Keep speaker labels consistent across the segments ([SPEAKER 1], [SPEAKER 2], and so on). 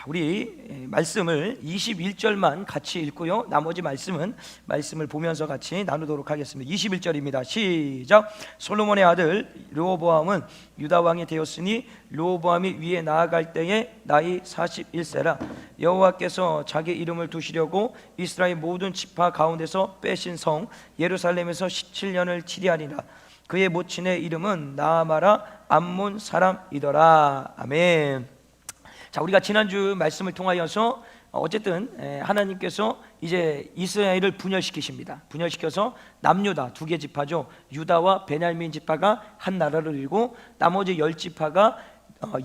[SPEAKER 1] 우리 말씀을 21절만 같이 읽고요, 나머지 말씀을 보면서 같이 나누도록 하겠습니다. 21절입니다. 시작. 솔로몬의 아들 르호보암은 유다 왕이 되었으니 르호보암이 위에 나아갈 때에 나이 41세라. 여호와께서 자기 이름을 두시려고 이스라엘 모든 지파 가운데서 빼신 성 예루살렘에서 17년을 치리하리라. 그의 모친의 이름은 나아마라 암몬 사람이더라. 아멘. 자, 우리가 지난주 말씀을 통하여서 어쨌든 하나님께서 이제 이스라엘을 분열시키십니다. 분열시켜서 남유다 두 개 지파죠. 유다와 베냐민 지파가 한 나라를 이루고 나머지 10지파가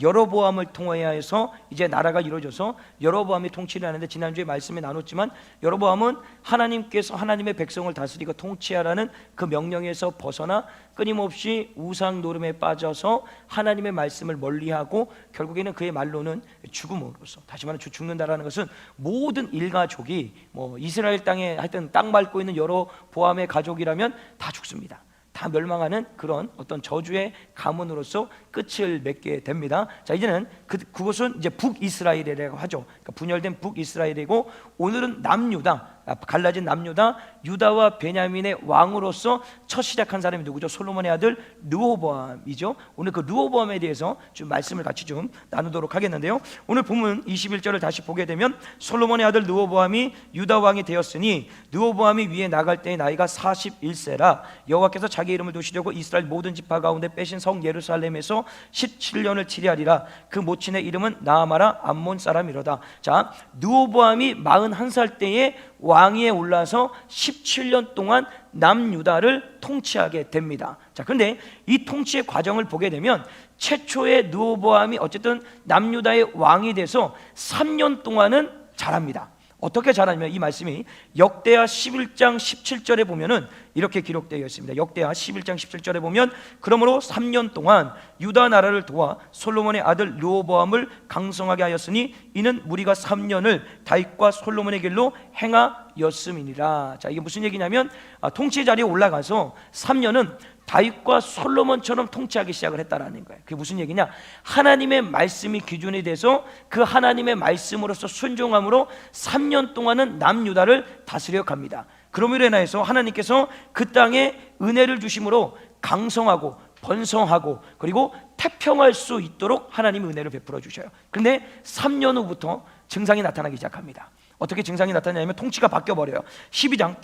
[SPEAKER 1] 여로보암을 통하여서 이제 나라가 이루어져서 여로보암이 통치를 하는데, 지난주에 말씀에 나눴지만 여로보암은 하나님께서 하나님의 백성을 다스리고 통치하라는 그 명령에서 벗어나 끊임없이 우상 노름에 빠져서 하나님의 말씀을 멀리하고 결국에는 그의 말로는 죽음으로써, 다시 말하면 죽는다라는 것은 모든 일가족이 이스라엘 땅에 하여튼 땅 밟고 있는 여로보암의 가족이라면 다 죽습니다. 다 멸망하는 그런 어떤 저주의 가문으로서 끝을 맺게 됩니다. 자, 이제는 그곳은 이제 북이스라엘이라고 하죠. 그러니까 분열된 북이스라엘이고, 오늘은 남유다, 갈라진 남유다, 유다와 베냐민의 왕으로서 첫 시작한 사람이 누구죠? 솔로몬의 아들 르호보암이죠. 오늘 그 르호보암에 대해서 좀 말씀을 같이 좀 나누도록 하겠는데요, 오늘 본문 21절을 다시 보게 되면 솔로몬의 아들 르호보암이 유다 왕이 되었으니 르호보암이 위에 나갈 때의 나이가 41세라. 여호와께서 자기 이름을 두시려고 이스라엘 모든 지파 가운데 빼신 성 예루살렘에서 17년을 치리하리라. 그 모친의 이름은 나아마라 암몬 사람이로다. 자, 르호보암이 41살 때에 왕위에 올라서 17년 동안 남유다를 통치하게 됩니다. 자, 그런데 이 통치의 과정을 보게 되면 최초의 르호보암이 어쨌든 남유다의 왕이 돼서 3년 동안은 잘합니다. 어떻게 잘하냐면 이 말씀이 역대하 11장 17절에 보면은 이렇게 기록되어 있습니다. 역대하 11장 17절에 보면, 그러므로 3년 동안 유다 나라를 도와 솔로몬의 아들 르호보암을 강성하게 하였으니 이는 무리가 3년을 다윗과 솔로몬의 길로 행하였음이니라. 자, 이게 무슨 얘기냐면 통치 자리에 올라가서 3년은 다윗과 솔로몬처럼 통치하기 시작을 했다라는 거예요. 그게 무슨 얘기냐? 하나님의 말씀이 기준이 돼서 그 하나님의 말씀으로서 순종함으로 3년 동안은 남유다를 다스려 갑니다. 그러므로 인하여서 하나님께서 그 땅에 은혜를 주심으로 강성하고 번성하고 그리고 태평할 수 있도록 하나님이 은혜를 베풀어 주셔요. 그런데 3년 후부터 증상이 나타나기 시작합니다. 어떻게 증상이 나타나냐면 통치가 바뀌어버려요.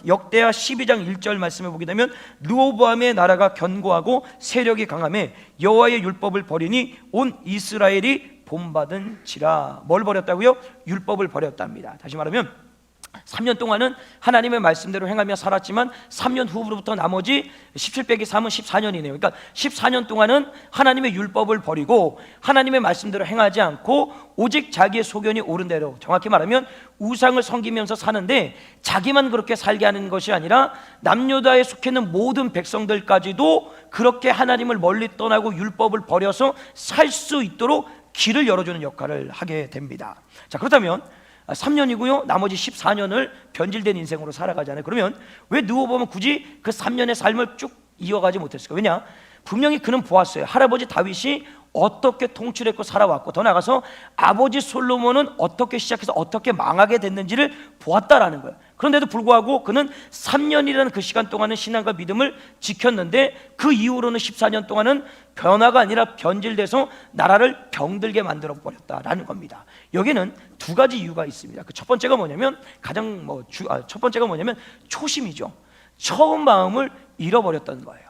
[SPEAKER 1] 역대하 12장 1절 말씀을 보게 되면, 르호보암의 나라가 견고하고 세력이 강하매 여호와의 율법을 버리니 온 이스라엘이 본받은지라. 뭘 버렸다고요? 율법을 버렸답니다. 다시 말하면 3년 동안은 하나님의 말씀대로 행하며 살았지만 3년 후부터 나머지 17 빼기 3은 14년이네요. 그러니까 14년 동안은 하나님의 율법을 버리고 하나님의 말씀대로 행하지 않고 오직 자기의 소견이 옳은 대로, 정확히 말하면 우상을 섬기면서 사는데, 자기만 그렇게 살게 하는 것이 아니라 남유다에 속해 있는 모든 백성들까지도 그렇게 하나님을 멀리 떠나고 율법을 버려서 살 수 있도록 길을 열어주는 역할을 하게 됩니다. 자, 그렇다면 3년이고요 나머지 14년을 변질된 인생으로 살아가잖아요. 그러면 왜 르호보암은 굳이 그 3년의 삶을 쭉 이어가지 못했을까? 왜냐? 분명히 그는 보았어요. 할아버지 다윗이 어떻게 통치를 했고 살아왔고, 더 나아가서 아버지 솔로몬은 어떻게 시작해서 어떻게 망하게 됐는지를 보았다라는 거예요. 그런데도 불구하고 그는 3년이라는 그 시간 동안은 신앙과 믿음을 지켰는데, 그 이후로는 14년 동안은 변화가 아니라 변질돼서 나라를 병들게 만들어 버렸다라는 겁니다. 여기는 두 가지 이유가 있습니다. 그 첫 번째가 뭐냐면 첫 번째가 뭐냐면 초심이죠. 처음 마음을 잃어버렸던 거예요.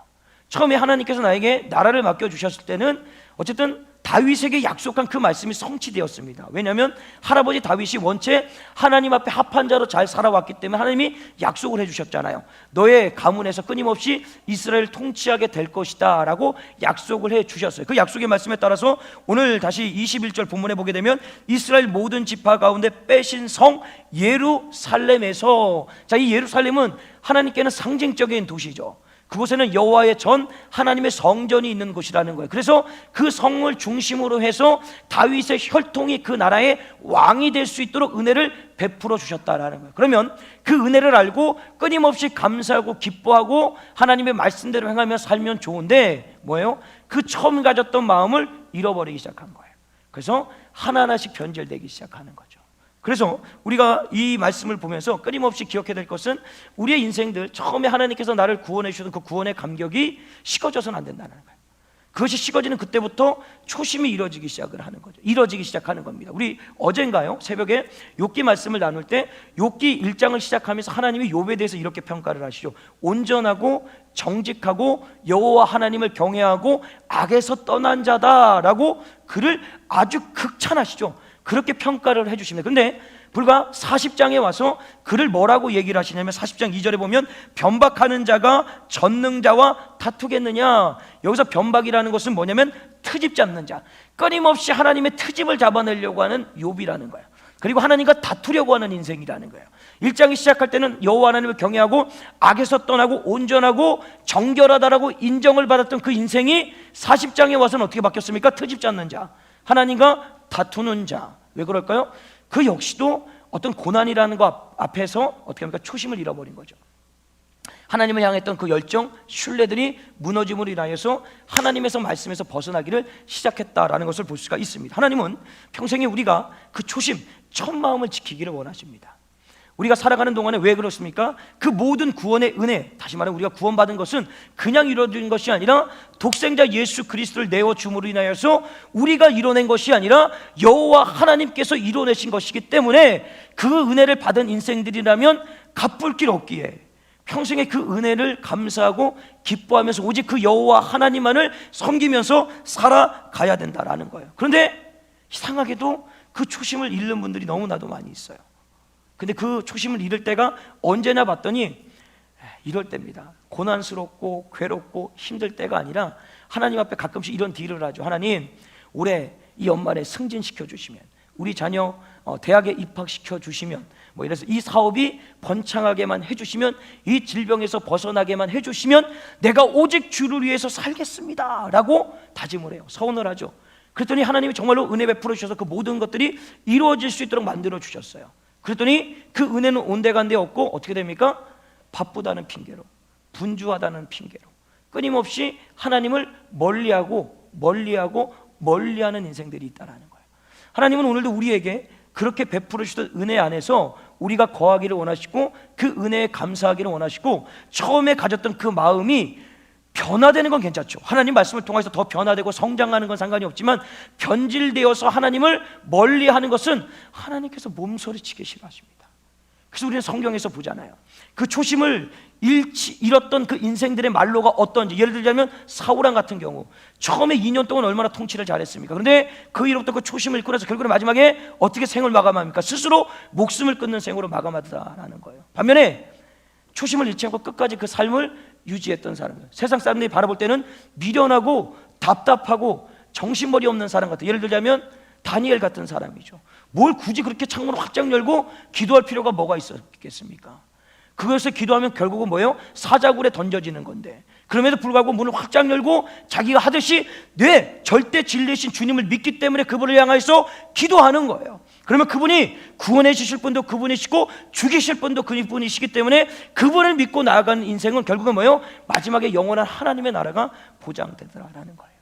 [SPEAKER 1] 처음에 하나님께서 나에게 나라를 맡겨주셨을 때는 어쨌든 다윗에게 약속한 그 말씀이 성취되었습니다. 왜냐하면 할아버지 다윗이 원체 하나님 앞에 합한 자로 잘 살아왔기 때문에 하나님이 약속을 해주셨잖아요. 너의 가문에서 끊임없이 이스라엘을 통치하게 될 것이다 라고 약속을 해주셨어요. 그 약속의 말씀에 따라서 오늘 다시 21절 본문에 보게 되면, 이스라엘 모든 지파 가운데 빼신 성 예루살렘에서, 자, 이 예루살렘은 하나님께는 상징적인 도시죠. 그곳에는 여호와의 전 하나님의 성전이 있는 곳이라는 거예요. 그래서 그 성을 중심으로 해서 다윗의 혈통이 그 나라의 왕이 될 수 있도록 은혜를 베풀어 주셨다라는 거예요. 그러면 그 은혜를 알고 끊임없이 감사하고 기뻐하고 하나님의 말씀대로 행하며 살면 좋은데 뭐예요? 그 처음 가졌던 마음을 잃어버리기 시작한 거예요. 그래서 하나하나씩 변질되기 시작하는 거죠. 그래서 우리가 이 말씀을 보면서 끊임없이 기억해야 될 것은 우리의 인생들 처음에 하나님께서 나를 구원해 주셨던 그 구원의 감격이 식어져서는 안 된다는 거예요. 그것이 식어지는 그때부터 초심이 이루어지기 시작을 하는 거죠. 이루어지기 시작하는 겁니다. 우리 어젠가요 새벽에 욥기 말씀을 나눌 때 욥기 1장을 시작하면서 하나님이 욥에 대해서 이렇게 평가를 하시죠. 온전하고 정직하고 여호와 하나님을 경외하고 악에서 떠난 자다라고 그를 아주 극찬하시죠. 그렇게 평가를 해주십니다. 그런데 불과 40장에 와서 그를 뭐라고 얘기를 하시냐면 40장 2절에 보면 변박하는 자가 전능자와 다투겠느냐. 여기서 변박이라는 것은 뭐냐면 트집 잡는 자, 끊임없이 하나님의 트집을 잡아내려고 하는 욥이라는 거예요. 그리고 하나님과 다투려고 하는 인생이라는 거예요. 1장이 시작할 때는 여호와 하나님을 경외하고 악에서 떠나고 온전하고 정결하다라고 인정을 받았던 그 인생이 40장에 와서는 어떻게 바뀌었습니까? 트집 잡는 자, 하나님과 다투는 자. 왜 그럴까요? 그 역시도 어떤 고난이라는 것 앞에서 어떻게 합니까? 초심을 잃어버린 거죠. 하나님을 향했던 그 열정, 신뢰들이 무너짐으로 인하여서 하나님에서 말씀에서 벗어나기를 시작했다라는 것을 볼 수가 있습니다. 하나님은 평생에 우리가 그 초심, 첫 마음을 지키기를 원하십니다. 우리가 살아가는 동안에 왜 그렇습니까? 그 모든 구원의 은혜, 다시 말하면 우리가 구원받은 것은 그냥 이루어진 것이 아니라 독생자 예수 그리스도를 내어줌으로 인하여서 우리가 이뤄낸 것이 아니라 여호와 하나님께서 이뤄내신 것이기 때문에 그 은혜를 받은 인생들이라면 갚을 길 없기에 평생에 그 은혜를 감사하고 기뻐하면서 오직 그 여호와 하나님만을 섬기면서 살아가야 된다라는 거예요. 그런데 이상하게도 그 초심을 잃는 분들이 너무나도 많이 있어요. 근데 그 초심을 잃을 때가 언제나 봤더니 이럴 때입니다. 고난스럽고 괴롭고 힘들 때가 아니라 하나님 앞에 가끔씩 이런 딜을 하죠. 하나님, 올해 이 연말에 승진시켜 주시면, 우리 자녀 대학에 입학시켜 주시면, 뭐 이래서 이 사업이 번창하게만 해주시면, 이 질병에서 벗어나게만 해주시면 내가 오직 주를 위해서 살겠습니다 라고 다짐을 해요. 서원을 하죠. 그랬더니 하나님이 정말로 은혜 베풀어 주셔서 그 모든 것들이 이루어질 수 있도록 만들어 주셨어요. 그랬더니 그 은혜는 온데간데 없고 어떻게 됩니까? 바쁘다는 핑계로, 분주하다는 핑계로 끊임없이 하나님을 멀리하고 멀리하는 인생들이 있다는 거예요. 하나님은 오늘도 우리에게 그렇게 베풀어 주셨던 은혜 안에서 우리가 거하기를 원하시고 그 은혜에 감사하기를 원하시고 처음에 가졌던 그 마음이 변화되는 건 괜찮죠. 하나님 말씀을 통해서 더 변화되고 성장하는 건 상관이 없지만 변질되어서 하나님을 멀리하는 것은 하나님께서 몸소리치기 싫어하십니다. 그래서 우리는 성경에서 보잖아요. 그 초심을 잃었던 그 인생들의 말로가 어떤지. 예를 들자면 사울왕 같은 경우 처음에 2년 동안 얼마나 통치를 잘했습니까? 그런데 그 이후부터 그 초심을 잃고 나서 결국은 마지막에 어떻게 생을 마감합니까? 스스로 목숨을 끊는 생으로 마감하다라는 거예요. 반면에 초심을 잃지 않고 끝까지 그 삶을 유지했던 사람이에요. 세상 사람들이 바라볼 때는 미련하고 답답하고 정신머리 없는 사람 같아요. 예를 들자면 다니엘 같은 사람이죠. 뭘 굳이 그렇게 창문을 확장 열고 기도할 필요가 뭐가 있었겠습니까? 그것을 기도하면 결국은 뭐예요? 사자굴에 던져지는 건데, 그럼에도 불구하고 문을 확장 열고 자기가 하듯이 절대 진리이신 주님을 믿기 때문에 그분을 향해서 기도하는 거예요. 그러면 그분이 구원해 주실 분도 그분이시고 죽이실 분도 그분이시기 때문에 그분을 믿고 나아가는 인생은 결국은 뭐예요? 마지막에 영원한 하나님의 나라가 보장되더라라는 거예요.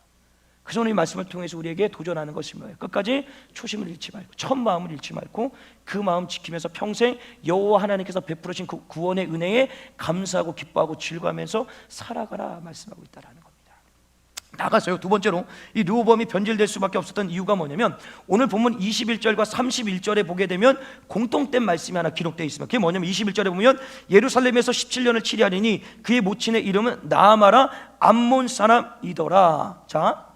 [SPEAKER 1] 그래서 오늘 이 말씀을 통해서 우리에게 도전하는 것이 뭐예요? 끝까지 초심을 잃지 말고, 첫 마음을 잃지 말고 그 마음 지키면서 평생 여호와 하나님께서 베풀으신 그 구원의 은혜에 감사하고 기뻐하고 즐거워하면서 살아가라 말씀하고 있다라는 겁니다. 나가서요, 두 번째로 이 르호보암이 변질될 수밖에 없었던 이유가 뭐냐면 오늘 본문 21절과 31절에 보게 되면 공통된 말씀이 하나 기록되어 있습니다. 그게 뭐냐면 21절에 보면 예루살렘에서 17년을 치리하리니 그의 모친의 이름은 나아마라 암몬 사람이더라. 자,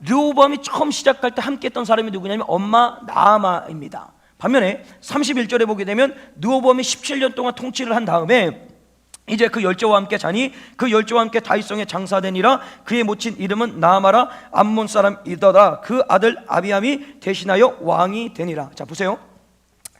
[SPEAKER 1] 르호보암이 처음 시작할 때 함께 했던 사람이 누구냐면 엄마 나아마입니다. 반면에 31절에 보게 되면 르호보암이 17년 동안 통치를 한 다음에 이제 그 열조와 함께 자니 그 열조와 함께 다윗성에 장사되니라. 그의 모친 이름은 나아마라 암몬 사람이더라. 그 아들 아비암이 대신하여 왕이 되니라. 자, 보세요.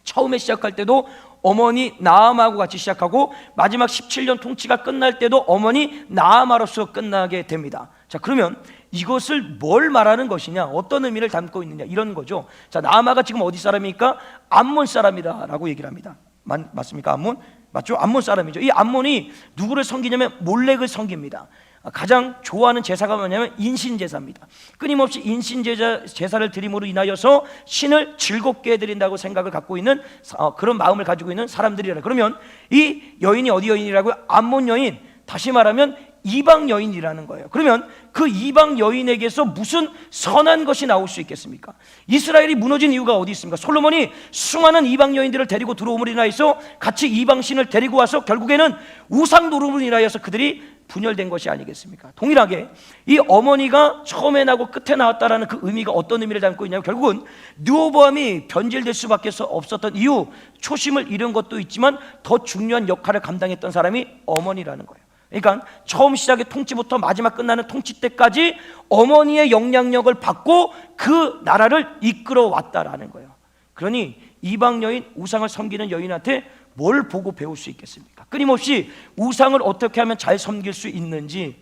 [SPEAKER 1] 처음에 시작할 때도 어머니 나아마하고 같이 시작하고 마지막 17년 통치가 끝날 때도 어머니 나아마로서 끝나게 됩니다. 자, 그러면 이것을 뭘 말하는 것이냐, 어떤 의미를 담고 있느냐, 이런 거죠. 자, 나아마가 지금 어디 사람입니까? 암몬 사람이다라고 얘기를 합니다. 맞습니까? 암몬? 맞죠? 암몬 사람이죠. 이 암몬이 누구를 섬기냐면 몰렉을 섬깁니다. 가장 좋아하는 제사가 뭐냐면 인신제사입니다. 끊임없이 인신제사를 드림으로 인하여서 신을 즐겁게 해드린다고 생각을 갖고 있는 그런 마음을 가지고 있는 사람들이라. 그러면 이 여인이 어디 여인이라고요? 암몬 여인, 다시 말하면 이방 여인이라는 거예요. 그러면 그 이방 여인에게서 무슨 선한 것이 나올 수 있겠습니까? 이스라엘이 무너진 이유가 어디 있습니까? 솔로몬이 수많은 이방 여인들을 데리고 들어옴으로 인하여서 같이 이방 신을 데리고 와서 결국에는 우상 노름으로 인하여서 그들이 분열된 것이 아니겠습니까? 동일하게 이 어머니가 처음에 나고 끝에 나왔다라는 그 의미가 어떤 의미를 담고 있냐면, 결국은 르호보암이 변질될 수밖에 없었던 이유, 초심을 잃은 것도 있지만 더 중요한 역할을 감당했던 사람이 어머니라는 거예요. 그러니까 처음 시작의 통치부터 마지막 끝나는 통치 때까지 어머니의 영향력을 받고 그 나라를 이끌어 왔다라는 거예요. 그러니 이방 여인, 우상을 섬기는 여인한테 뭘 보고 배울 수 있겠습니까? 끊임없이 우상을 어떻게 하면 잘 섬길 수 있는지,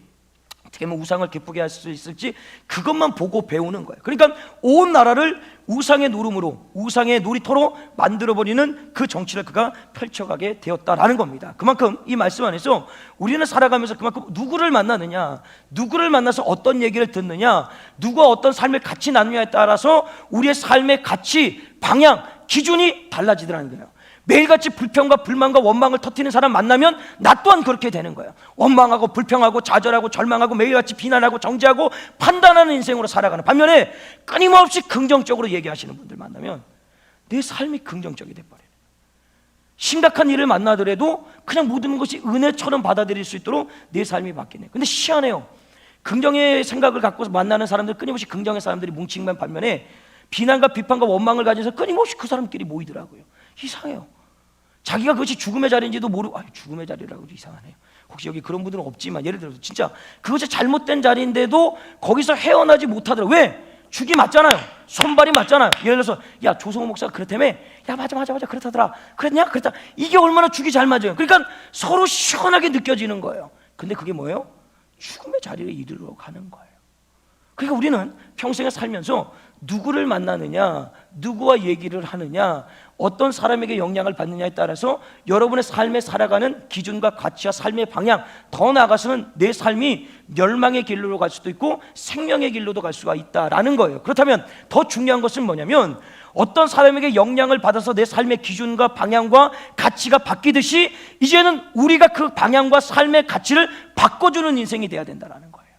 [SPEAKER 1] 어떻게 하면 우상을 기쁘게 할 수 있을지, 그것만 보고 배우는 거예요. 그러니까 온 나라를 우상의 노름으로, 우상의 놀이터로 만들어버리는 그 정치를 그가 펼쳐가게 되었다라는 겁니다. 그만큼 이 말씀 안에서 우리는 살아가면서 그만큼 누구를 만나느냐, 누구를 만나서 어떤 얘기를 듣느냐, 누가 어떤 삶을 같이 나누냐에 따라서 우리의 삶의 가치, 방향, 기준이 달라지더라는 거예요. 매일같이 불평과 불만과 원망을 터뜨리는 사람 만나면 나 또한 그렇게 되는 거예요. 원망하고 불평하고 좌절하고 절망하고 매일같이 비난하고 정죄하고 판단하는 인생으로 살아가는, 반면에 끊임없이 긍정적으로 얘기하시는 분들 만나면 내 삶이 긍정적이 돼버려요. 심각한 일을 만나더라도 그냥 모든 것이 은혜처럼 받아들일 수 있도록 내 삶이 바뀌네요. 근데 희한해요. 긍정의 생각을 갖고 만나는 사람들, 끊임없이 긍정의 사람들이 뭉치는 반면에 비난과 비판과 원망을 가져서 끊임없이 그 사람끼리 모이더라고요. 이상해요. 자기가 그것이 죽음의 자리인지도 모르고, 죽음의 자리라고 이상하네요. 혹시 여기 그런 분들은 없지만, 예를 들어서 진짜 그것이 잘못된 자리인데도 거기서 헤어나지 못하더라고요. 왜? 죽이 맞잖아요. 손발이 맞잖아요. 예를 들어서 야, 조성호 목사가 그렇다며, 야 맞아 그렇다더라. 그랬냐? 그랬다. 이게 얼마나 죽이 잘 맞아요. 그러니까 서로 시원하게 느껴지는 거예요. 근데 그게 뭐예요? 죽음의 자리를 이르러 가는 거예요. 그러니까 우리는 평생에 살면서 누구를 만나느냐, 누구와 얘기를 하느냐, 어떤 사람에게 영향을 받느냐에 따라서 여러분의 삶에 살아가는 기준과 가치와 삶의 방향, 더 나아가서는 내 삶이 멸망의 길로 갈 수도 있고 생명의 길로도 갈 수가 있다라는 거예요. 그렇다면 더 중요한 것은 뭐냐면, 어떤 사람에게 영향을 받아서 내 삶의 기준과 방향과 가치가 바뀌듯이 이제는 우리가 그 방향과 삶의 가치를 바꿔주는 인생이 돼야 된다는 거예요.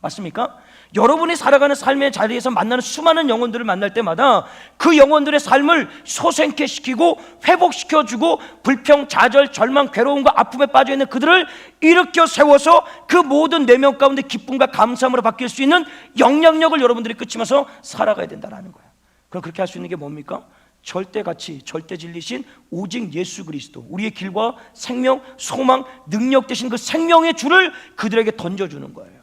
[SPEAKER 1] 맞습니까? 여러분이 살아가는 삶의 자리에서 만나는 수많은 영혼들을 만날 때마다 그 영혼들의 삶을 소생케 시키고 회복시켜주고, 불평, 좌절, 절망, 괴로움과 아픔에 빠져있는 그들을 일으켜 세워서 그 모든 내면 가운데 기쁨과 감사함으로 바뀔 수 있는 영향력을 여러분들이 끼치면서 살아가야 된다는 거예요. 그럼 그렇게 할 수 있는 게 뭡니까? 절대가치, 절대 진리신 오직 예수 그리스도, 우리의 길과 생명, 소망, 능력 되신 그 생명의 줄을 그들에게 던져주는 거예요.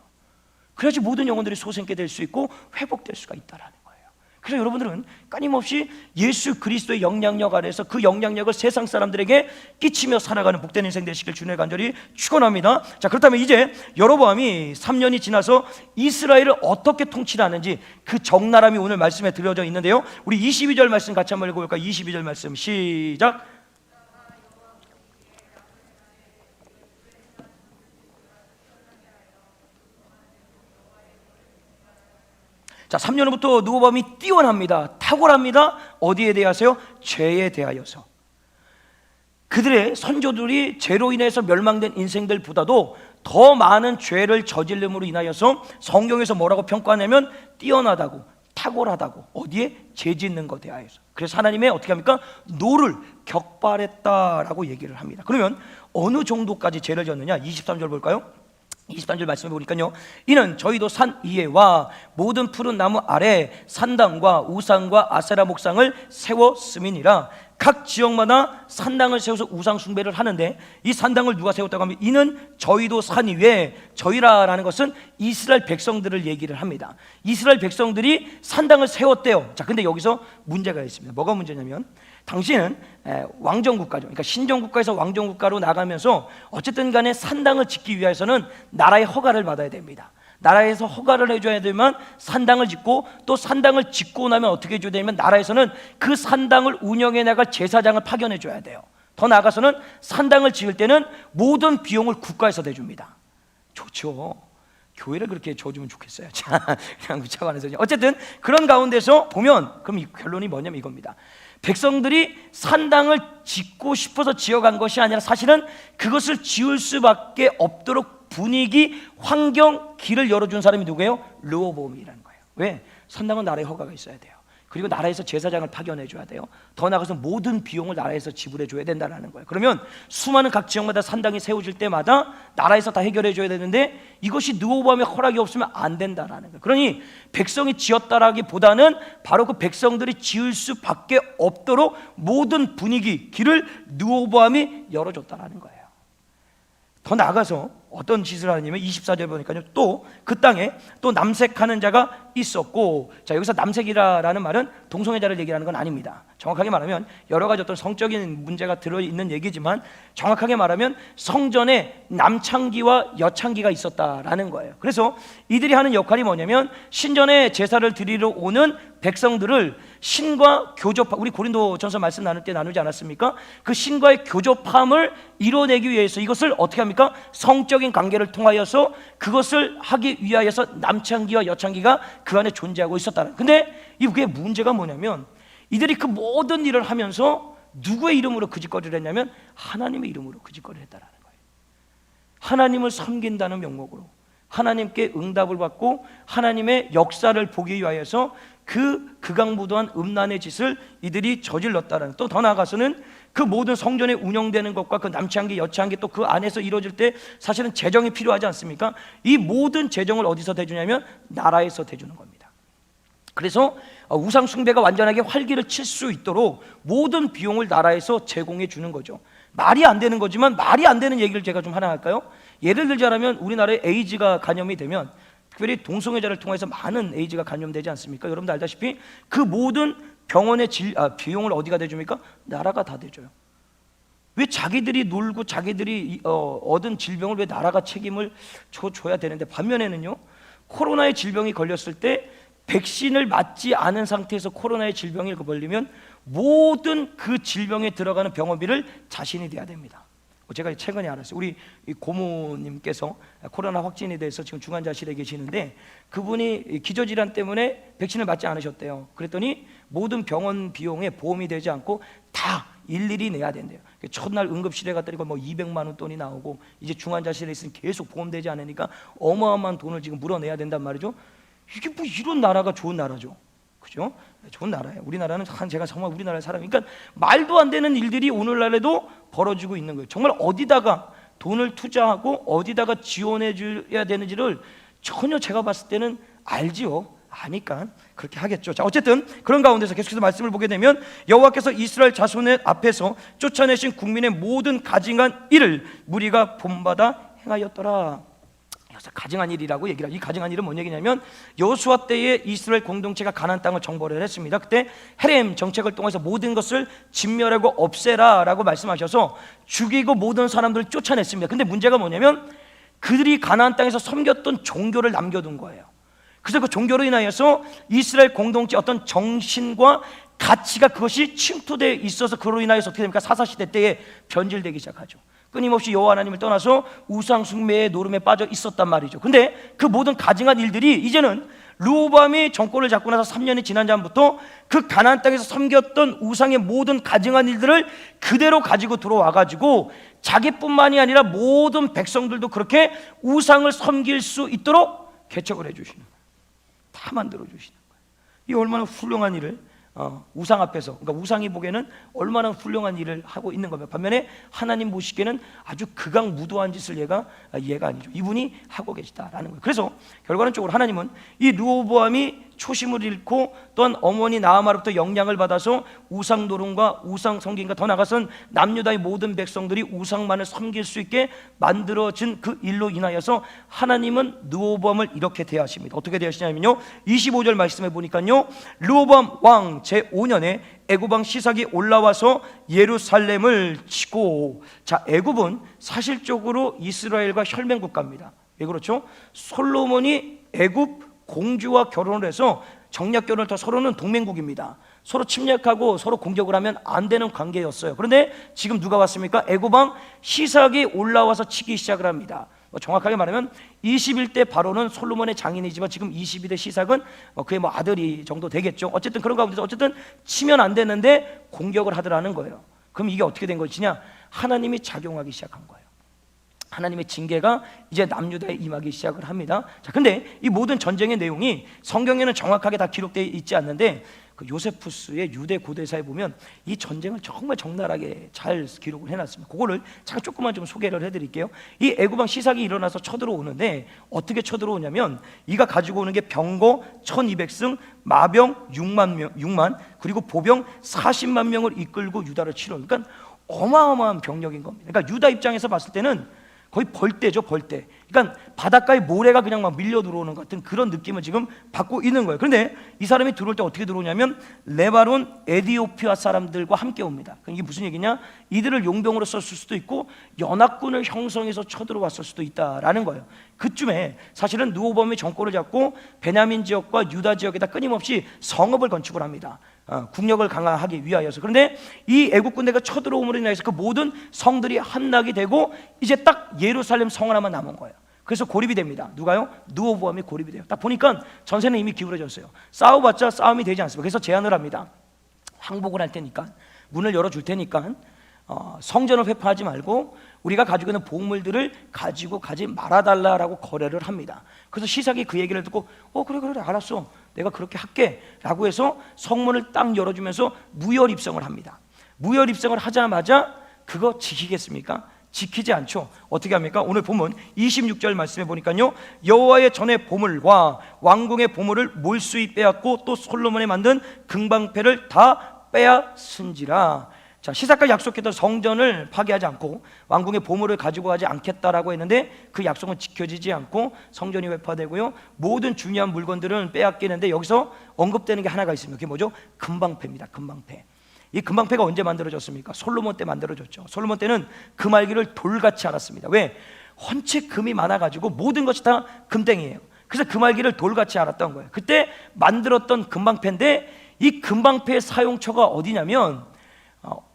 [SPEAKER 1] 그래야지 모든 영혼들이 소생케 될 수 있고 회복될 수가 있다라는 거예요. 그래서 여러분들은 끊임없이 예수 그리스도의 영향력 아래서 그 영향력을 세상 사람들에게 끼치며 살아가는 복된 인생 되시길 주님의 간절히 축원합니다. 자, 그렇다면 이제 여로보암이 3년이 지나서 이스라엘을 어떻게 통치하는지 그 적나라함이 오늘 말씀에 들어져 있는데요, 우리 22절 말씀 같이 한번 읽어볼까요? 22절 말씀 시작. 자, 3년부터 르호보암이 뛰어납니다. 탁월합니다. 어디에 대하여서요? 죄에 대하여서. 그들의 선조들이 죄로 인해서 멸망된 인생들보다도 더 많은 죄를 저질름으로 인하여서 성경에서 뭐라고 평가하냐면 뛰어나다고, 탁월하다고. 어디에? 죄 짓는 것에 대하여서. 그래서 하나님의 어떻게 합니까? 노를 격발했다라고 얘기를 합니다. 그러면 어느 정도까지 죄를 졌느냐? 23절 볼까요? 23절 말씀을 보니까요, 이는 저희도 산 위에와 모든 푸른 나무 아래 산당과 우상과 아세라 목상을 세웠음이니라. 각 지역마다 산당을 세워서 우상 숭배를 하는데, 이 산당을 누가 세웠다고 하면 이는 저희도 산 위에, 저희라라는 것은 이스라엘 백성들을 얘기를 합니다. 이스라엘 백성들이 산당을 세웠대요. 자, 근데 여기서 문제가 있습니다. 뭐가 문제냐면, 당시에는 왕정국가죠. 그러니까 신정국가에서 왕정국가로 나가면서 어쨌든 간에 산당을 짓기 위해서는 나라의 허가를 받아야 됩니다. 나라에서 허가를 해줘야 되면 산당을 짓고, 또 산당을 짓고 나면 어떻게 해줘야 되냐면 나라에서는 그 산당을 운영해 나갈 제사장을 파견해 줘야 돼요. 더 나아가서는 산당을 지을 때는 모든 비용을 국가에서 대줍니다. 좋죠. 교회를 그렇게 줘주면 좋겠어요. 자, 그냥 무차관해서 어쨌든 그런 가운데서 보면 그럼 이 결론이 뭐냐면 이겁니다. 백성들이 산당을 짓고 싶어서 지어간 것이 아니라 사실은 그것을 지을 수밖에 없도록 분위기, 환경, 길을 열어준 사람이 누구예요? 르호보암이라는 거예요. 왜? 산당은 나라의 허가가 있어야 돼요. 그리고 나라에서 제사장을 파견해 줘야 돼요. 더 나아가서 모든 비용을 나라에서 지불해 줘야 된다는 거예요. 그러면 수많은 각 지역마다 산당이 세워질 때마다 나라에서 다 해결해 줘야 되는데 이것이 르호보암의 허락이 없으면 안 된다는 거예요. 그러니 백성이 지었다라기보다는 바로 그 백성들이 지을 수밖에 없도록 모든 분위기, 길을 르호보암이 열어줬다는 거예요. 더 나아가서 어떤 짓을 하냐면 24절 보니까요, 또 그 땅에 또 남색하는 자가 있었고, 자 여기서 남색이라는 말은 동성애자를 얘기하는 건 아닙니다. 정확하게 말하면 여러 가지 어떤 성적인 문제가 들어있는 얘기지만 정확하게 말하면 성전에 남창기와 여창기가 있었다라는 거예요. 그래서 이들이 하는 역할이 뭐냐면 신전에 제사를 드리러 오는 백성들을 신과 교접함, 우리 고린도전서 말씀 나눌 때 나누지 않았습니까? 그 신과의 교접함을 이뤄내기 위해서 이것을 어떻게 합니까? 성적인 관계를 통하여서 그것을 하기 위하여서 남창기와 여창기가 그 안에 존재하고 있었다는. 근데 이게 문제가 뭐냐면 이들이 그 모든 일을 하면서 누구의 이름으로 그 짓거리를 했냐면 하나님의 이름으로 그 짓거리를 했다라는 거예요. 하나님을 섬긴다는 명목으로 하나님께 응답을 받고 하나님의 역사를 보기 위하여서 그 극악무도한 음란의 짓을 이들이 저질렀다라는. 또 더 나아가서는 그 모든 성전에 운영되는 것과 그 남창기 여창기 또 그 안에서 이루어질 때 사실은 재정이 필요하지 않습니까? 이 모든 재정을 어디서 대주냐면 나라에서 대주는 겁니다. 그래서 우상 숭배가 완전하게 활기를 칠 수 있도록 모든 비용을 나라에서 제공해 주는 거죠. 말이 안 되는 거지만 말이 안 되는 얘기를 제가 좀 하나 할까요? 예를 들자면 우리나라에 에이즈가 감염이 되면 특별히 동성애자를 통해서 많은 에이즈가 감염되지 않습니까? 여러분들 알다시피 그 모든 병원의 비용을 어디가 대줍니까? 나라가 다 대줘요. 왜 자기들이 놀고 자기들이 얻은 질병을 왜 나라가 책임을 줘야 되는데, 반면에는요 코로나의 질병이 걸렸을 때 백신을 맞지 않은 상태에서 코로나의 질병이 걸리면 모든 그 질병에 들어가는 병원비를 자신이 내야 됩니다. 제가 최근에 알았어요. 우리 고모님께서 코로나 확진에 대해서 지금 중환자실에 계시는데 그분이 기저질환 때문에 백신을 맞지 않으셨대요. 그랬더니 모든 병원 비용에 보험이 되지 않고 다 일일이 내야 된대요. 첫날 응급실에 갔더니 뭐 200만 원 돈이 나오고 이제 중환자실에 있으니 계속 보험되지 않으니까 어마어마한 돈을 지금 물어내야 된단 말이죠. 이게 뭐 이런 나라가 좋은 나라죠. 그죠? 좋은 나라예요. 우리나라는 제가 정말 우리나라의 사람이, 그러니까 말도 안 되는 일들이 오늘날에도 벌어지고 있는 거예요. 정말 어디다가 돈을 투자하고 어디다가 지원해 줘야 되는지를 전혀 제가 봤을 때는 알지요. 아니까 그렇게 하겠죠. 자, 어쨌든 그런 가운데서 계속해서 말씀을 보게 되면 여호와께서 이스라엘 자손의 앞에서 쫓아내신 국민의 모든 가증한 일을 무리가 본받아 행하였더라. 가증한 일이라고 얘기를 하죠. 이 가증한 일은 뭔 얘기냐면 여호수아 때에 이스라엘 공동체가 가나안 땅을 정벌을 했습니다. 그때 헤렘 정책을 통해서 모든 것을 진멸하고 없애라라고 말씀하셔서 죽이고 모든 사람들을 쫓아냈습니다. 근데 문제가 뭐냐면 그들이 가나안 땅에서 섬겼던 종교를 남겨둔 거예요. 그래서 그 종교로 인하여서 이스라엘 공동체 어떤 정신과 가치가 그것이 침투되어 있어서 그로 인하여서 어떻게 됩니까? 사사시대 때에 변질되기 시작하죠. 끊임없이 여호와 하나님을 떠나서 우상 숭배의 노름에 빠져 있었단 말이죠. 근데 그 모든 가증한 일들이 이제는 르호보암이 정권을 잡고 나서 3년이 지난 다음부터 그 가나안 땅에서 섬겼던 우상의 모든 가증한 일들을 그대로 가지고 들어와 가지고 자기뿐만이 아니라 모든 백성들도 그렇게 우상을 섬길 수 있도록 개척을 해주시는 거예요. 다 만들어 주시는 거예요. 이 얼마나 훌륭한 일을 우상 앞에서, 그러니까 우상이 보기에는 얼마나 훌륭한 일을 하고 있는 겁니다. 반면에 하나님 보시기에는 아주 극악무도한 짓을 얘가 아니죠. 이분이 하고 계시다라는 거예요. 그래서 결과론적으로 하나님은 이 르호보암이 초심을 잃고 또한 어머니 나아마로부터 영향을 받아서 우상 노름과 우상 섬김과 더 나아가선 남유다의 모든 백성들이 우상만을 섬길 수 있게 만들어진 그 일로 인하여서 하나님은 르호보암을 이렇게 대하십니다. 어떻게 대하시냐면요, 25절 말씀해 보니까요, 르호보암 왕 제5년에 애굽 왕 시삭이 올라와서 예루살렘을 치고, 자, 애굽은 사실적으로 이스라엘과 혈맹 국가입니다. 왜 그렇죠? 솔로몬이 애굽 공주와 결혼을 해서 정략 결혼을 더, 서로는 동맹국입니다. 서로 침략하고 서로 공격을 하면 안 되는 관계였어요. 그런데 지금 누가 왔습니까? 애굽 왕 시삭이 올라와서 치기 시작을 합니다. 정확하게 말하면 21대 바로는 솔로몬의 장인이지만 지금 22대 시삭은 그의 아들이 정도 되겠죠. 어쨌든 그런 가운데서 어쨌든 치면 안 되는데 공격을 하더라는 거예요. 그럼 이게 어떻게 된 것이냐? 하나님이 작용하기 시작한 거예요. 하나님의 징계가 이제 남유다에 임하기 시작을 합니다. 자, 근데 이 모든 전쟁의 내용이 성경에는 정확하게 다 기록되어 있지 않는데 그 요세푸스의 유대 고대사에 보면 이 전쟁을 정말 적나라하게 잘 기록을 해놨습니다. 그거를 잠깐 조금만 좀 소개를 해드릴게요. 이 애굽왕 시삭이 일어나서 쳐들어오는데 어떻게 쳐들어오냐면 이가 가지고 오는 게 병거 1200승, 마병 6만 그리고 보병 40만 명을 이끌고 유다를 치러. 그러니까 어마어마한 병력인 겁니다. 그러니까 유다 입장에서 봤을 때는 거의 벌떼죠, 벌떼. 그러니까 바닷가에 모래가 그냥 막 밀려 들어오는 것 같은 그런 느낌을 지금 받고 있는 거예요. 그런데 이 사람이 들어올 때 어떻게 들어오냐면 레바논, 에디오피아 사람들과 함께 옵니다. 이게 무슨 얘기냐? 이들을 용병으로 썼을 수도 있고 연합군을 형성해서 쳐들어왔을 수도 있다라는 거예요. 그쯤에 사실은 르호보암이 정권을 잡고 베냐민 지역과 유다 지역에다 끊임없이 성읍을 건축을 합니다. 국력을 강화하기 위하여서. 그런데 이 애국 군대가 쳐들어옴으로 인해서 그 모든 성들이 함락이 되고 이제 딱 예루살렘 성 하나만 남은 거예요. 그래서 고립이 됩니다. 누가요? 르호보암이 고립이 돼요. 딱 보니까 전세는 이미 기울어졌어요. 싸워봤자 싸움이 되지 않습니다. 그래서 제안을 합니다. 항복을 할 테니까, 문을 열어줄 테니까 성전을 회파하지 말고 우리가 가지고 있는 보물들을 가지고 가지 말아달라라고 거래를 합니다. 그래서 시삭이 그 얘기를 듣고 그래 알았어, 내가 그렇게 할게 라고 해서 성문을 딱 열어주면서 무혈 입성을 합니다. 무혈 입성을 하자마자 그거 지키겠습니까? 지키지 않죠. 어떻게 합니까? 오늘 본문 26절 말씀해 보니까요, 여호와의 전의 보물과 왕궁의 보물을 몰수히 빼앗고 또 솔로몬이 만든 금방패를 다 빼앗은지라. 자, 시삭과 약속했던 성전을 파괴하지 않고 왕궁의 보물을 가지고 가지 않겠다라고 했는데 그 약속은 지켜지지 않고 성전이 회파되고요, 모든 중요한 물건들은 빼앗기는데 여기서 언급되는 게 하나가 있습니다. 그게 뭐죠? 금방패입니다. 금방패. 이 금방패가 언제 만들어졌습니까? 솔로몬 때 만들어졌죠. 솔로몬 때는 금알기를 돌같이 알았습니다. 왜? 헌채 금이 많아가지고 모든 것이 다 금땡이에요. 그래서 금알기를 돌같이 알았던 거예요. 그때 만들었던 금방패인데 이 금방패의 사용처가 어디냐면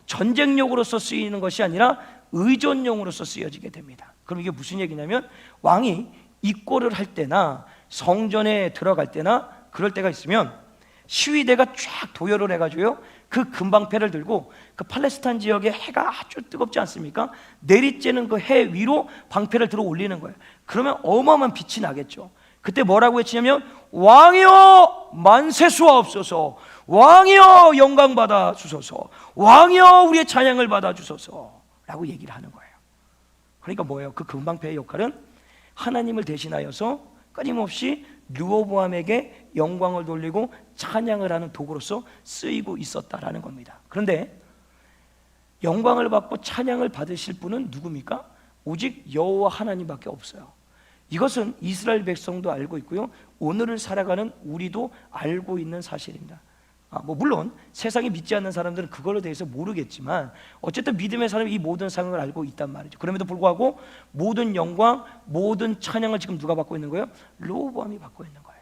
[SPEAKER 1] 전쟁용으로서 쓰이는 것이 아니라 의존용으로서 쓰여지게 됩니다. 그럼 이게 무슨 얘기냐면 왕이 입고를 할 때나 성전에 들어갈 때나 그럴 때가 있으면 시위대가 쫙 도열을 해가지고요, 그 금방패를 들고 그 팔레스타인 지역에 해가 아주 뜨겁지 않습니까? 내리쬐는 그 해 위로 방패를 들어 올리는 거예요. 그러면 어마어마한 빛이 나겠죠. 그때 뭐라고 외치냐면 왕이여 만세수하옵소서, 왕이여 영광 받아 주소서, 왕이여 우리의 찬양을 받아 주소서 라고 얘기를 하는 거예요. 그러니까 뭐예요? 그 금방패의 역할은 하나님을 대신하여서 끊임없이 르호보암에게 영광을 돌리고 찬양을 하는 도구로서 쓰이고 있었다라는 겁니다. 그런데 영광을 받고 찬양을 받으실 분은 누굽니까? 오직 여호와 하나님밖에 없어요. 이것은 이스라엘 백성도 알고 있고요, 오늘을 살아가는 우리도 알고 있는 사실입니다. 물론 세상이 믿지 않는 사람들은 그걸로 대해서 모르겠지만 어쨌든 믿음의 사람이 이 모든 상황을 알고 있단 말이죠. 그럼에도 불구하고 모든 영광, 모든 찬양을 지금 누가 받고 있는 거예요? 르호보암이 받고 있는 거예요.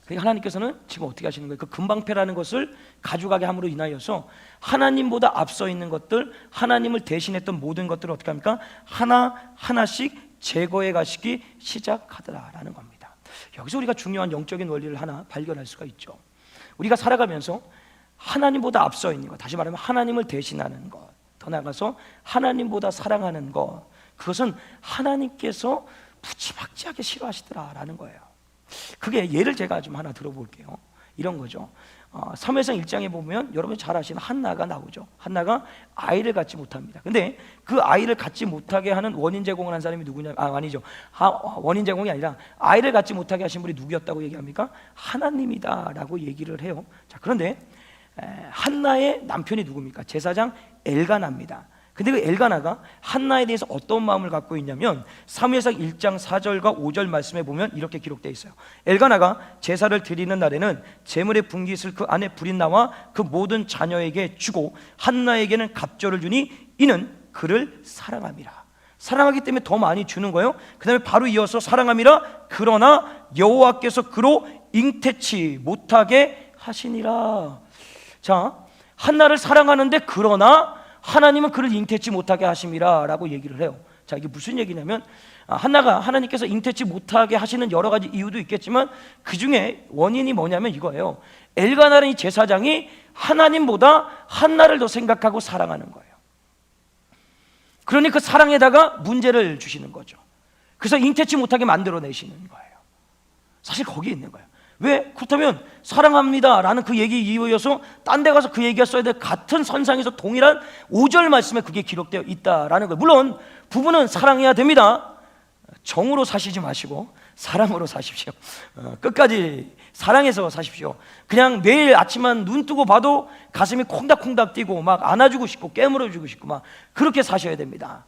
[SPEAKER 1] 그러니까 하나님께서는 지금 어떻게 하시는 거예요? 그 금방패라는 것을 가져가게 함으로 인하여서 하나님보다 앞서 있는 것들, 하나님을 대신했던 모든 것들을 어떻게 합니까? 하나하나씩 제거해 가시기 시작하더라라는 겁니다. 여기서 우리가 중요한 영적인 원리를 하나 발견할 수가 있죠. 우리가 살아가면서 하나님보다 앞서 있는 것, 다시 말하면 하나님을 대신하는 것, 더 나아가서 하나님보다 사랑하는 것, 그것은 하나님께서 무지막지하게 싫어하시더라라는 거예요. 그게 예를 제가 좀 하나 들어볼게요. 이런 거죠. 사무엘상 1장에 보면 여러분 잘 아시는 한나가 나오죠. 한나가 아이를 갖지 못합니다. 근데 그 아이를 갖지 못하게 하는 원인 제공을 한 사람이 누구냐? 아니죠. 원인 제공이 아니라 아이를 갖지 못하게 하신 분이 누구였다고 얘기합니까? 하나님이다라고 얘기를 해요. 자, 그런데 한나의 남편이 누굽니까? 제사장 엘가나입니다. 근데 그 엘가나가 한나에 대해서 어떤 마음을 갖고 있냐면 사무엘상 1장 4절과 5절 말씀에 보면 이렇게 기록되어 있어요. 엘가나가 제사를 드리는 날에는 제물의 분깃을 그 안에 불이 나와 그 모든 자녀에게 주고 한나에게는 갑절을 주니 이는 그를 사랑함이라. 사랑하기 때문에 더 많이 주는 거예요. 그 다음에 바로 이어서 사랑함이라 그러나 여호와께서 그로 잉태치 못하게 하시니라. 자, 한나를 사랑하는데 그러나 하나님은 그를 잉태치 못하게 하심이라 라고 얘기를 해요. 자, 이게 무슨 얘기냐면 한나가 하나님께서 잉태치 못하게 하시는 여러 가지 이유도 있겠지만 그 중에 원인이 뭐냐면 이거예요. 엘가나는 이 제사장이 하나님보다 한나를 더 생각하고 사랑하는 거예요. 그러니 그 사랑에다가 문제를 주시는 거죠. 그래서 잉태치 못하게 만들어내시는 거예요. 사실 거기에 있는 거예요. 왜? 그렇다면 사랑합니다 라는 그 얘기 이유여서 딴 데 가서 그 얘기가 써야 될 같은 선상에서 동일한 5절 말씀에 그게 기록되어 있다라는 거예요. 물론 부부는 사랑해야 됩니다. 정으로 사시지 마시고 사랑으로 사십시오. 끝까지 사랑해서 사십시오. 그냥 매일 아침만 눈 뜨고 봐도 가슴이 콩닥콩닥 뛰고 막 안아주고 싶고 깨물어주고 싶고 막 그렇게 사셔야 됩니다.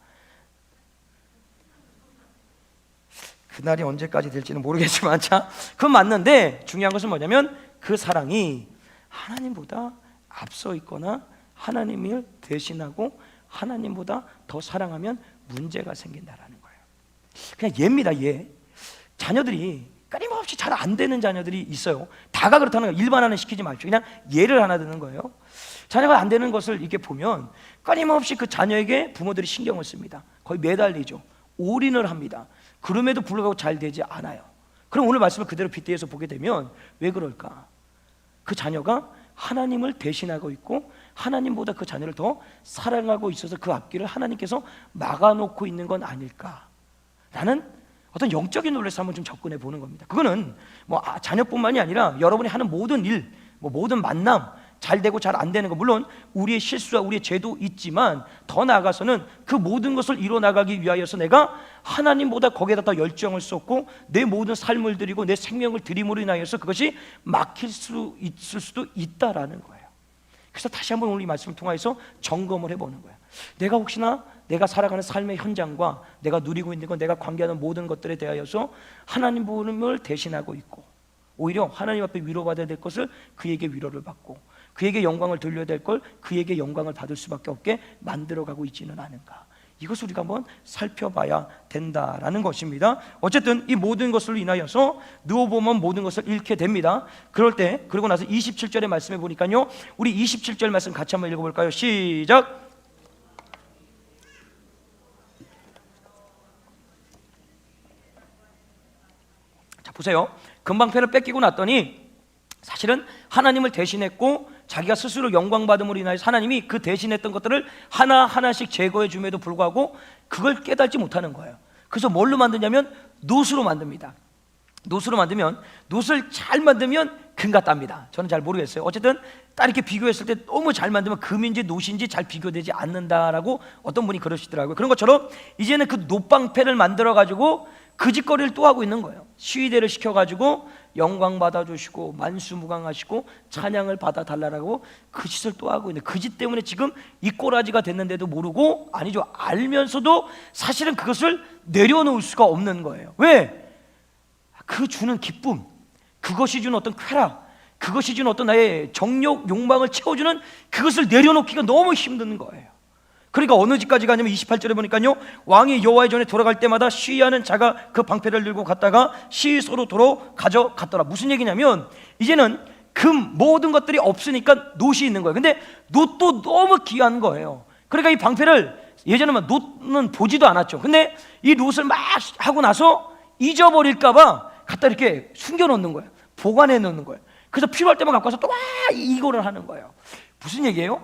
[SPEAKER 1] 그날이 언제까지 될지는 모르겠지만, 자, 그건 맞는데 중요한 것은 뭐냐면 그 사랑이 하나님보다 앞서 있거나 하나님을 대신하고 하나님보다 더 사랑하면 문제가 생긴다라는 거예요. 그냥 예입니다. 예. 자녀들이 끊임없이 잘 안 되는 자녀들이 있어요. 다가 그렇다는 거 일반화는 시키지 마십시오. 그냥 예를 하나 드는 거예요. 자녀가 안 되는 것을 이렇게 보면 끊임없이 그 자녀에게 부모들이 신경을 씁니다. 거의 매달리죠. 올인을 합니다. 그럼에도 불구하고 잘 되지 않아요. 그럼 오늘 말씀을 그대로 빗대어서 보게 되면 왜 그럴까? 그 자녀가 하나님을 대신하고 있고 하나님보다 그 자녀를 더 사랑하고 있어서 그 앞길을 하나님께서 막아놓고 있는 건 아닐까라는 어떤 영적인 논리에서 한번 좀 접근해 보는 겁니다. 그거는 뭐 자녀뿐만이 아니라 여러분이 하는 모든 일, 뭐 모든 만남, 잘 되고 잘 안 되는 거, 물론 우리의 실수와 우리의 죄도 있지만 더 나아가서는 그 모든 것을 이뤄나가기 위하여서 내가 하나님보다 거기에다 더 열정을 쏟고 내 모든 삶을 드리고 내 생명을 드림으로 인하여서 그것이 막힐 수 있을 수도 있다라는 거예요. 그래서 다시 한번 오늘 이 말씀을 통해서 점검을 해보는 거예요. 내가 혹시나 내가 살아가는 삶의 현장과 내가 누리고 있는 것, 내가 관계하는 모든 것들에 대하여서 하나님을 대신하고 있고 오히려 하나님 앞에 위로받아야 될 것을 그에게 위로를 받고 그에게 영광을 돌려야 될 걸 그에게 영광을 받을 수밖에 없게 만들어가고 있지는 않은가, 이것을 우리가 한번 살펴봐야 된다라는 것입니다. 어쨌든 이 모든 것을 인하여서 누워보면 모든 것을 잃게 됩니다. 그럴 때, 그러고 나서 27절의 말씀에 보니까요, 우리 27절 말씀 같이 한번 읽어볼까요? 시작. 자, 보세요. 금방패를 뺏기고 났더니 사실은 하나님을 대신했고 자기가 스스로 영광받음으로 인하여서 하나님이 그 대신했던 것들을 하나하나씩 제거해 줌에도 불구하고 그걸 깨닫지 못하는 거예요. 그래서 뭘로 만드냐면 놋으로 만듭니다. 놋으로 만들면, 놋을 잘 만들면 금 같답니다. 저는 잘 모르겠어요. 어쨌든 딱 이렇게 비교했을 때 너무 잘 만들면 금인지 놋인지 잘 비교되지 않는다라고 어떤 분이 그러시더라고요. 그런 것처럼 이제는 그 놋방패를 만들어 가지고 그 짓거리를 또 하고 있는 거예요. 시위대를 시켜가지고 영광 받아주시고 만수무강하시고 찬양을 받아달라고 그 짓을 또 하고 있는, 그 짓 때문에 지금 이 꼬라지가 됐는데도 모르고, 아니죠, 알면서도 사실은 그것을 내려놓을 수가 없는 거예요. 왜? 그 주는 기쁨, 그것이 주는 어떤 쾌락, 그것이 주는 어떤 나의 정욕, 욕망을 채워주는 그것을 내려놓기가 너무 힘든 거예요. 그러니까 어느 집까지 가냐면 28절에 보니까요, 왕이 여호와의 전에 돌아갈 때마다 시위하는 자가 그 방패를 들고 갔다가 시위소로 도로 가져갔더라. 무슨 얘기냐면 이제는 금 모든 것들이 없으니까 놋이 있는 거예요. 근데 놋도 너무 귀한 거예요. 그러니까 이 방패를 예전에는 놋은 보지도 않았죠. 근데 이 놋을 막 하고 나서 잊어버릴까봐 갖다 이렇게 숨겨놓는 거예요. 보관해 놓는 거예요. 그래서 필요할 때만 갖고 와서 또 막 이거를 하는 거예요. 무슨 얘기예요?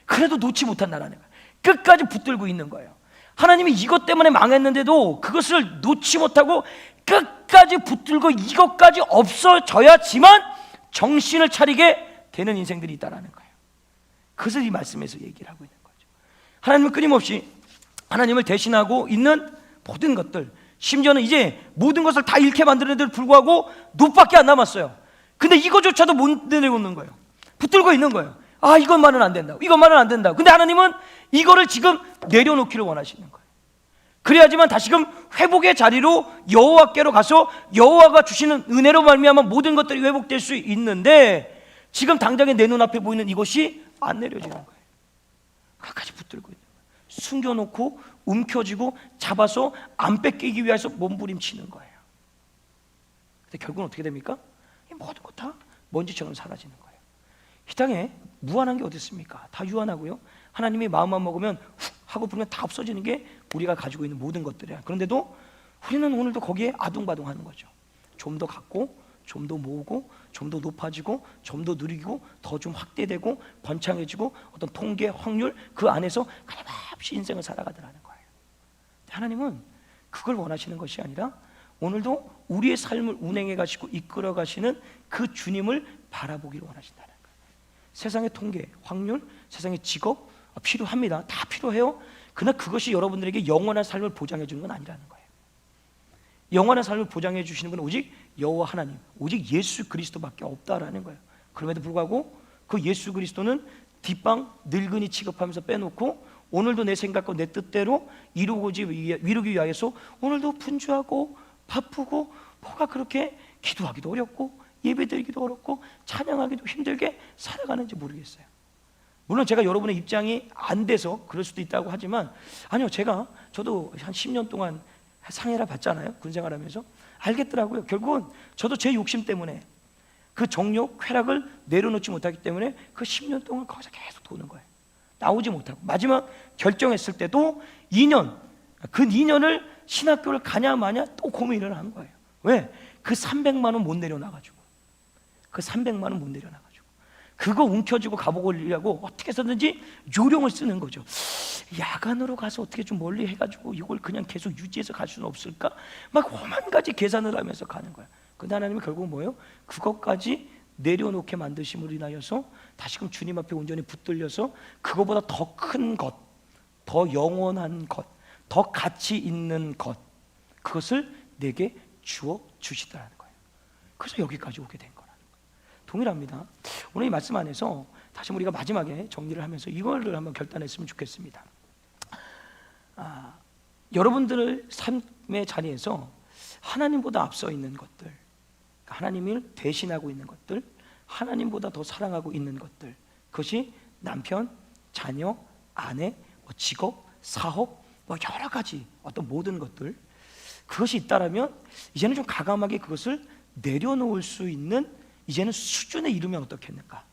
[SPEAKER 1] 그래도 놓지 못한다라는 거예요. 끝까지 붙들고 있는 거예요. 하나님이 이것 때문에 망했는데도 그것을 놓지 못하고 끝까지 붙들고 이것까지 없어져야지만 정신을 차리게 되는 인생들이 있다는 거예요. 그것을 이 말씀에서 얘기를 하고 있는 거죠. 하나님은 끊임없이 하나님을 대신하고 있는 모든 것들, 심지어는 이제 모든 것을 다 잃게 만드는데도 불구하고 놋밖에 안 남았어요. 근데 이거조차도 못 내려오는 거예요. 붙들고 있는 거예요. 아, 이것만은 안 된다고, 이것만은 안 된다고. 근데 하나님은 이거를 지금 내려놓기를 원하시는 거예요. 그래야지만 다시금 회복의 자리로 여호와께로 가서 여호와가 주시는 은혜로 말미암아 모든 것들이 회복될 수 있는데 지금 당장에 내 눈앞에 보이는 이것이 안 내려지는 거예요. 끝까지 붙들고 있는 거예요. 숨겨놓고 움켜쥐고 잡아서 안 뺏기기 위해서 몸부림치는 거예요. 근데 결국은 어떻게 됩니까? 이 모든 것 다 먼지처럼 사라지는 거예요. 이 땅에 무한한 게 어디 있습니까? 다 유한하고요. 하나님이 마음만 먹으면 훅 하고 부르면 다 없어지는 게 우리가 가지고 있는 모든 것들이야. 그런데도 우리는 오늘도 거기에 아둥바둥하는 거죠. 좀 더 갖고, 좀 더 모으고, 좀 더 높아지고, 좀 더 누리고, 더 좀 확대되고 번창해지고, 어떤 통계, 확률 그 안에서 끊임없이 인생을 살아가더라는 거예요. 하나님은 그걸 원하시는 것이 아니라 오늘도 우리의 삶을 운행해 가시고 이끌어 가시는 그 주님을 바라보기를 원하신다는 거예요. 세상의 통계, 확률, 세상의 직업 필요합니다. 다 필요해요. 그러나 그것이 여러분들에게 영원한 삶을 보장해 주는 건 아니라는 거예요. 영원한 삶을 보장해 주시는 분은 오직 여호와 하나님, 오직 예수 그리스도밖에 없다라는 거예요. 그럼에도 불구하고 그 예수 그리스도는 뒷방 늙은이 취급하면서 빼놓고 오늘도 내 생각과 내 뜻대로 이루기 위하여서 오늘도 분주하고 바쁘고 뭐가 그렇게 기도하기도 어렵고 예배드리기도 어렵고 찬양하기도 힘들게 살아가는지 모르겠어요. 물론 제가 여러분의 입장이 안 돼서 그럴 수도 있다고 하지만 아니요, 저도 한 10년 동안 상해라 봤잖아요. 군생활하면서 알겠더라고요. 결국은 저도 제 욕심 때문에 그 정욕, 쾌락을 내려놓지 못하기 때문에 그 10년 동안 거기서 계속 도는 거예요. 나오지 못하고 마지막 결정했을 때도 2년, 그 2년을 신학교를 가냐 마냐 또 고민을 한 거예요. 왜? 그 300만 원 못 내려놔가지고, 그 300만 원 못 내려놔가지고 그거 움켜쥐고 가보려고 어떻게 해서든지 요령을 쓰는 거죠. 야간으로 가서 어떻게 좀 멀리 해가지고 이걸 그냥 계속 유지해서 갈 수는 없을까? 막 오만 가지 계산을 하면서 가는 거야. 근데 하나님이 결국 뭐예요? 그것까지 내려놓게 만드심으로 인하여서 다시금 주님 앞에 온전히 붙들려서 그거보다 더 큰 것, 더 영원한 것, 더 가치 있는 것, 그것을 내게 주어 주시더라는 거예요. 그래서 여기까지 오게 된 거라는 거예요. 동일합니다. 오늘 이 말씀 안에서 다시 우리가 마지막에 정리를 하면서 이거를 한번 결단했으면 좋겠습니다. 여러분들의 삶의 자리에서 하나님보다 앞서 있는 것들, 하나님을 대신하고 있는 것들, 하나님보다 더 사랑하고 있는 것들, 그것이 남편, 자녀, 아내, 직업, 사업, 여러 가지 어떤 모든 것들, 그것이 있다라면 이제는 좀 과감하게 그것을 내려놓을 수 있는 이제는 수준에 이르면 어떻겠는가?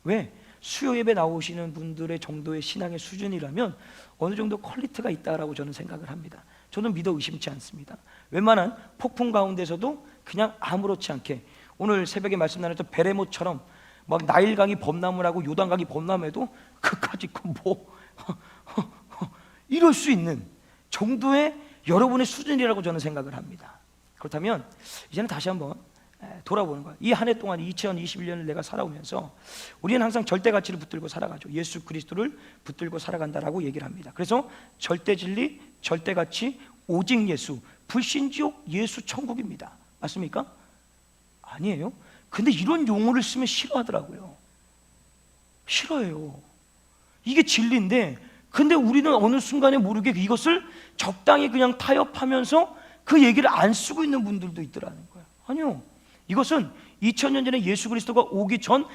[SPEAKER 1] 왜? 수요 예배 나오시는 분들의 정도의 신앙의 수준이라면 어느 정도 퀄리티가 있다라고 저는 생각을 합니다. 저는 믿어 의심치 않습니다. 웬만한 폭풍 가운데서도 그냥 아무렇지 않게 오늘 새벽에 말씀 나눴던 베레모처럼 막 나일강이 범람을 요단강이 범람해도 그까짓 이럴 수 있는 정도의 여러분의 수준이라고 저는 생각을 합니다. 그렇다면 이제는 다시 한번 돌아보는 거예요. 이 한 해 동안 2021년을 내가 살아오면서 우리는 항상 절대 가치를 붙들고 살아가죠. 예수 그리스도를 붙들고 살아간다라고 얘기를 합니다. 그래서 절대 진리, 절대 가치, 오직 예수, 불신지옥, 예수 천국입니다. 맞습니까? 아니에요. 근데 이런 용어를 쓰면 싫어하더라고요. 싫어해요. 이게 진리인데 근데 우리는 어느 순간에 모르게 이것을 적당히 그냥 타협하면서 그 얘기를 안 쓰고 있는 분들도 있더라는 거예요. 아니요, 이것은 2000년 전에 예수 그리스도가 오기 전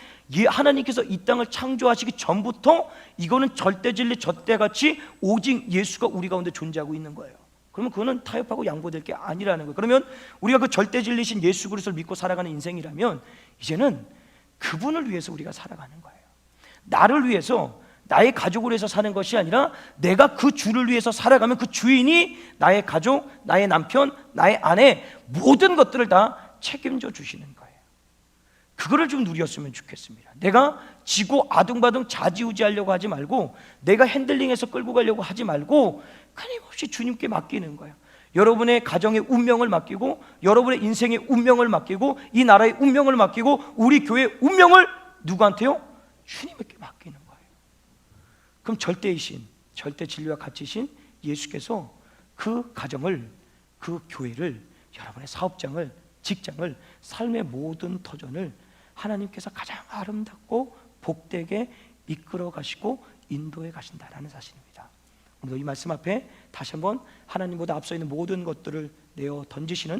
[SPEAKER 1] 하나님께서 이 땅을 창조하시기 전부터 이거는 절대 진리, 절대 가치, 오직 예수가 우리 가운데 존재하고 있는 거예요. 그러면 그거는 타협하고 양보될 게 아니라는 거예요. 그러면 우리가 그 절대 진리신 예수 그리스도를 믿고 살아가는 인생이라면 이제는 그분을 위해서 우리가 살아가는 거예요. 나를 위해서, 나의 가족을 위해서 사는 것이 아니라 내가 그 주를 위해서 살아가면 그 주인이 나의 가족, 나의 남편, 나의 아내 모든 것들을 다 책임져 주시는 거예요. 그거를 좀 누렸으면 좋겠습니다. 내가 지고 아둥바둥 좌지우지하려고 하지 말고 내가 핸들링해서 끌고 가려고 하지 말고 끊임없이 주님께 맡기는 거예요. 여러분의 가정의 운명을 맡기고 여러분의 인생의 운명을 맡기고 이 나라의 운명을 맡기고 우리 교회의 운명을 누구한테요? 주님께 맡기는 거예요. 그럼 절대이신, 절대 진리와 가치신 예수께서 그 가정을, 그 교회를, 여러분의 사업장을, 직장을, 삶의 모든 터전을 하나님께서 가장 아름답고 복되게 이끌어 가시고 인도해 가신다라는 사실입니다. 오늘도 이 말씀 앞에 다시 한번 하나님보다 앞서 있는 모든 것들을 내어 던지시는